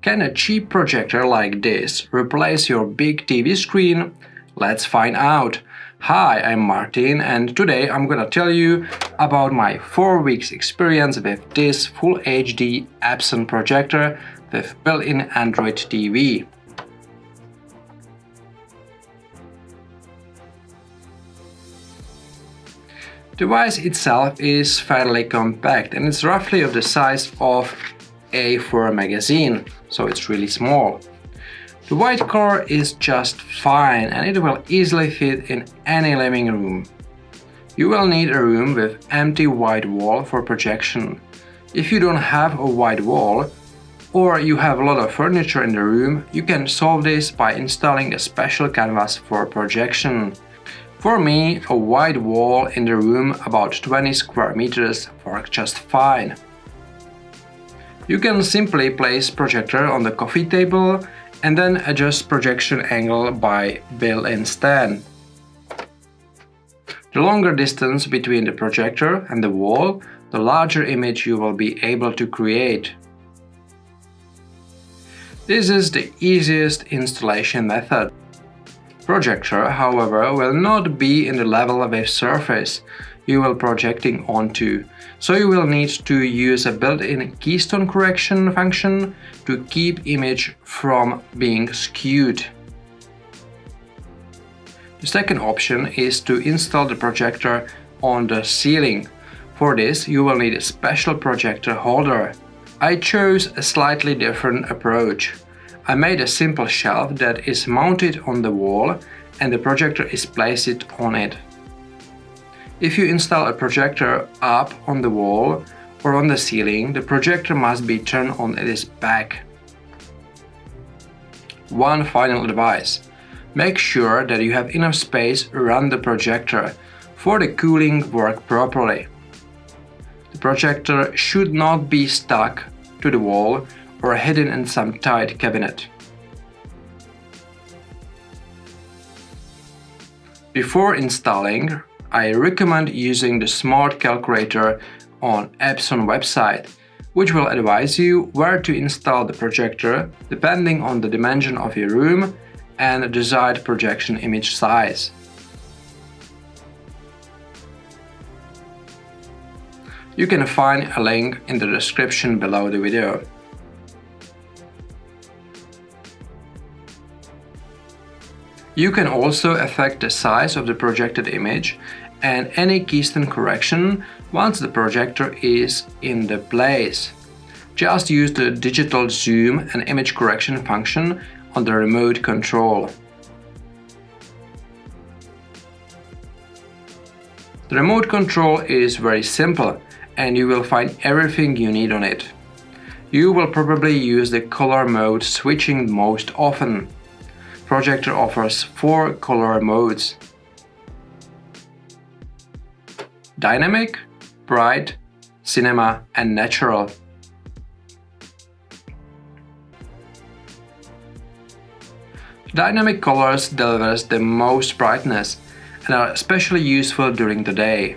Can a cheap projector like this replace your big TV screen? Let's find out. Hi, I'm Martin and today I'm gonna tell you about my 4 weeks experience with this Full HD Epson projector with built-in Android TV. The device itself is fairly compact and it's roughly of the size of A4 magazine, so it's really small. The white color is just fine and it will easily fit in any living room. You will need a room with empty white wall for projection. If you don't have a white wall or you have a lot of furniture in the room, you can solve this by installing a special canvas for projection. For me, a white wall in the room about 20 square meters works just fine. You can simply place projector on the coffee table and then adjust projection angle by built-in stand. The longer distance between the projector and the wall, the larger image you will be able to create. This is the easiest installation method. Projector, however, will not be in the level with surface you will projecting onto, so you will need to use a built-in keystone correction function to keep image from being skewed. The second option is to install the projector on the ceiling. For this, you will need a special projector holder. I chose a slightly different approach. I made a simple shelf that is mounted on the wall and the projector is placed on it. If you install a projector up on the wall or on the ceiling, the projector must be turned on its back. One final advice: make sure that you have enough space around the projector for the cooling work properly. The projector should not be stuck to the wall or hidden in some tight cabinet. Before installing, I recommend using the smart calculator on Epson website, which will advise you where to install the projector depending on the dimension of your room and the desired projection image size. You can find a link in the description below the video. You can also affect the size of the projected image and any keystone correction once the projector is in the place. Just use the digital zoom and image correction function on the remote control. The remote control is very simple and you will find everything you need on it. You will probably use the color mode switching most often. Projector offers 4 color modes: Dynamic, Bright, Cinema and Natural. Dynamic colors delivers the most brightness and are especially useful during the day.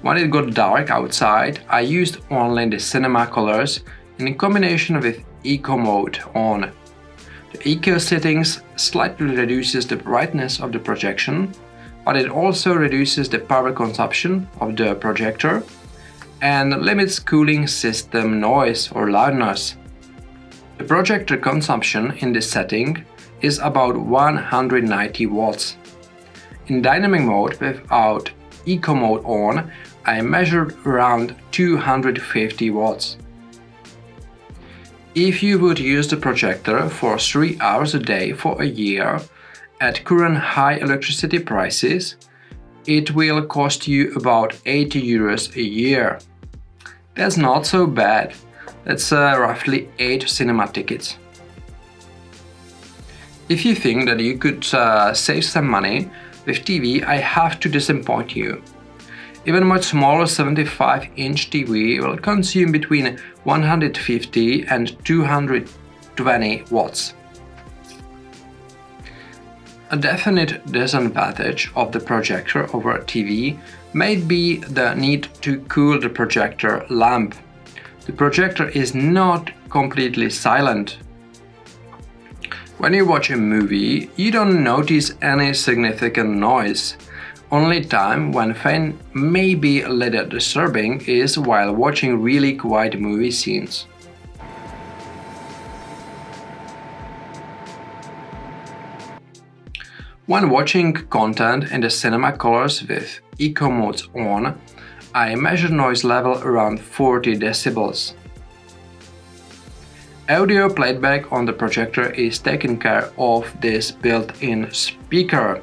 When it got dark outside, I used only the cinema colors in combination with Eco mode on. The Eco settings slightly reduces the brightness of the projection, but it also reduces the power consumption of the projector and limits cooling system noise or loudness. The projector consumption in this setting is about 190 watts. In dynamic mode without Eco mode on, I measured around 250 watts. If you would use the projector for 3 hours a day for a year, at current high electricity prices, it will cost you about 80 euros a year. That's not so bad. That's roughly 8 cinema tickets. If you think that you could save some money with TV, I have to disappoint you. Even much smaller 75-inch TV will consume between 150 and 220 watts. A definite disadvantage of the projector over TV may be the need to cool the projector lamp. the projector is not completely silent. When you watch a movie, you don't notice any significant noise. Only time when fan may be a little disturbing is while watching really quiet movie scenes. When watching content in the cinema colors with eco modes on, I measure noise level around 40 decibels. Audio playback on the projector is taken care of this built-in speaker,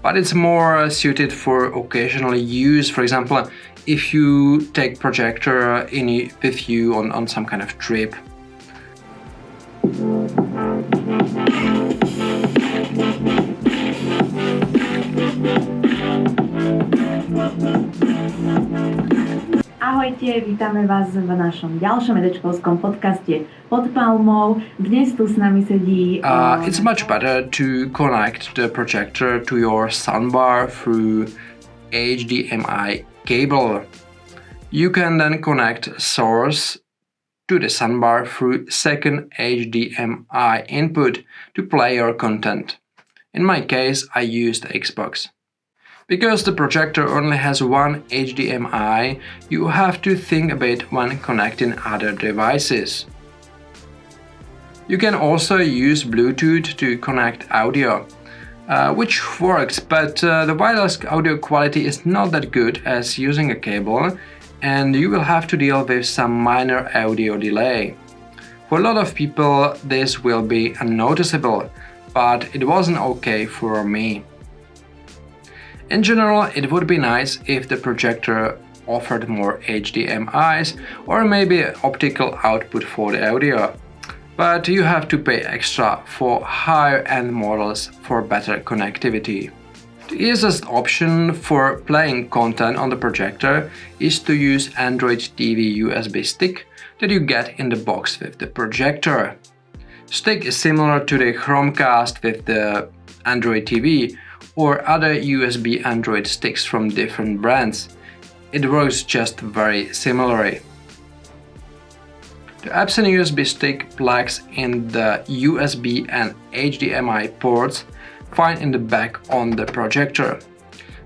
but it's more suited for occasional use. For example, if you take projector with you on some kind of trip. Ahojte, vítame vás v našom ďalšom vedečkovskom podcaste Pod palmou. Dnes tu s nami sedí... It's much better to connect the projector to your soundbar through HDMI cable. You can then connect source to the soundbar through second HDMI input to play your content. In my case, I used Xbox. Because the projector only has one HDMI, you have to think a bit when connecting other devices. You can also use Bluetooth to connect audio, which works, but the wireless audio quality is not that good as using a cable, and you will have to deal with some minor audio delay. For a lot of people, this will be unnoticeable, but it wasn't okay for me. In general, it would be nice if the projector offered more HDMIs or maybe optical output for the audio, but you have to pay extra for higher-end models for better connectivity. The easiest option for playing content on the projector is to use Android TV USB stick that you get in the box with the projector. Stick is similar to the Chromecast with the Android TV or other USB Android sticks from different brands. It works just very similarly. The Epson USB stick plugs in the USB and HDMI ports fine in the back on the projector.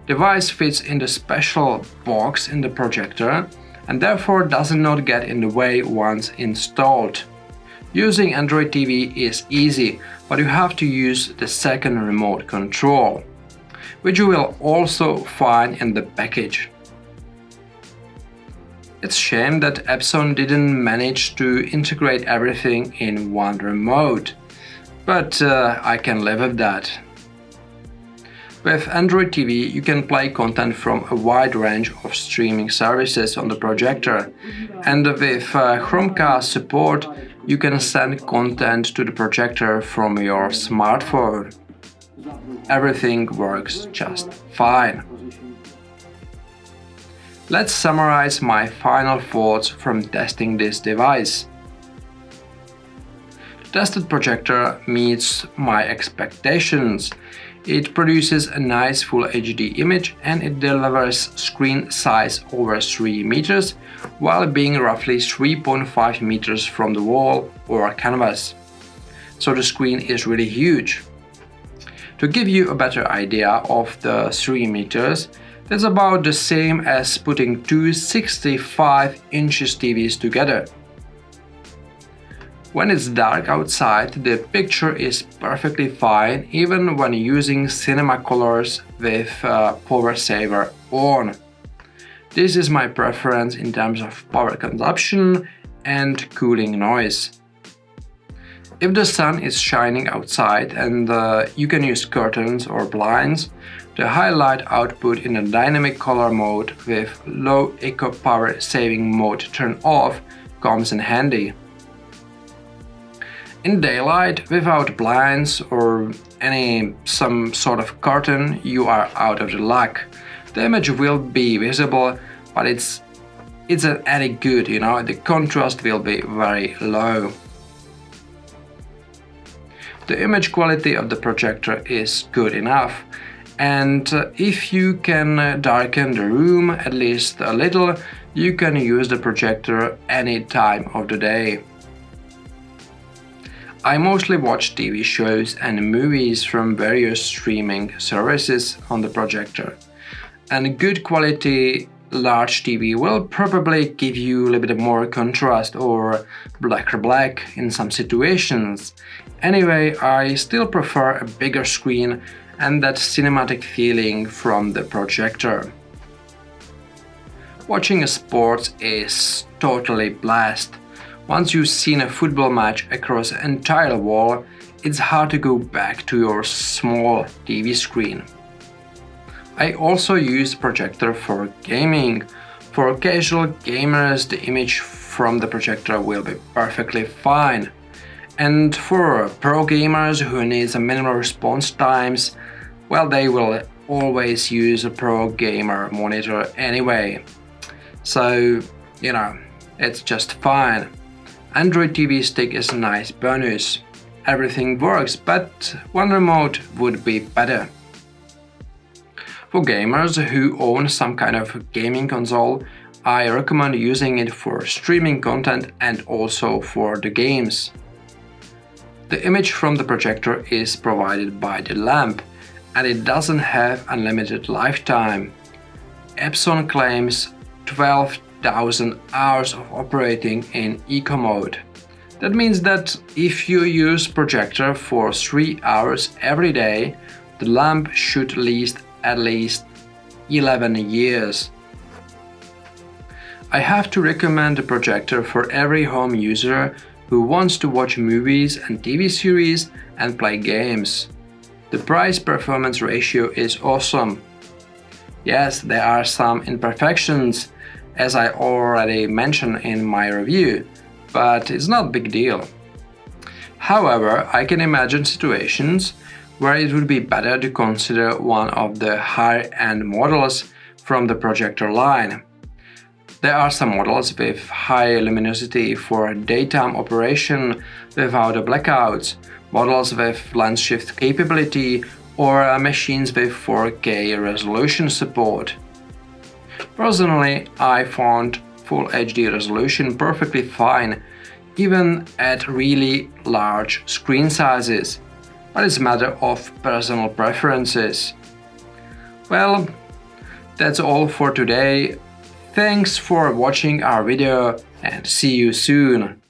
The device fits in the special box in the projector and therefore does not get in the way once installed. Using Android TV is easy, but you have to use the second remote control, which you will also find in the package. It's a shame that Epson didn't manage to integrate everything in one remote, but I can live with that. With Android TV, you can play content from a wide range of streaming services on the projector, and with Chromecast support, you can send content to the projector from your smartphone. Everything works just fine. Let's summarize my final thoughts from testing this device. The tested projector meets my expectations. It produces a nice Full HD image and it delivers screen size over 3 meters while being roughly 3.5 meters from the wall or canvas. So the screen is really huge. To give you a better idea of the 3 meters, that's about the same as putting two 65-inch TVs together. When it's dark outside, the picture is perfectly fine even when using cinema colors with power saver on. This is my preference in terms of power consumption and cooling noise. If the sun is shining outside and you can use curtains or blinds, the highlight output in a dynamic color mode with low eco power saving mode turned off comes in handy. In daylight, without blinds or some sort of curtain, you are out of the luck. The image will be visible, but it's an added good, the contrast will be very low. The image quality of the projector is good enough, and if you can darken the room at least a little, You can use the projector any time of the day. I mostly watch TV shows and movies from various streaming services on the projector. And good quality large TV will probably give you a little bit more contrast or black in some situations. Anyway, I still prefer a bigger screen and that cinematic feeling from the projector. Watching a sport is totally blast. Once you've seen a football match across an entire wall, it's hard to go back to your small TV screen. I also use projector for gaming. For casual gamers, the image from the projector will be perfectly fine. And for pro gamers who need a minimal response times, well, they will always use a pro gamer monitor anyway. So, it's just fine. Android TV stick is a nice bonus. Everything works, but one remote would be better. For gamers who own some kind of gaming console, I recommend using it for streaming content and also for the games. The image from the projector is provided by the lamp, and it doesn't have unlimited lifetime. Epson claims 12,000 hours of operating in eco mode. That means that if you use projector for 3 hours every day, the lamp should last at least 11 years. I have to recommend the projector for every home user who wants to watch movies and TV series and play games. The price-performance ratio is awesome. Yes, there are some imperfections, as I already mentioned in my review, but it's not a big deal. However, I can imagine situations where it would be better to consider one of the higher-end models from the projector line. There are some models with high luminosity for daytime operation without blackouts, models with lens shift capability, or machines with 4K resolution support. Personally, I found Full HD resolution perfectly fine, even at really large screen sizes, but it's a matter of personal preferences. Well, that's all for today. Thanks for watching our video and see you soon.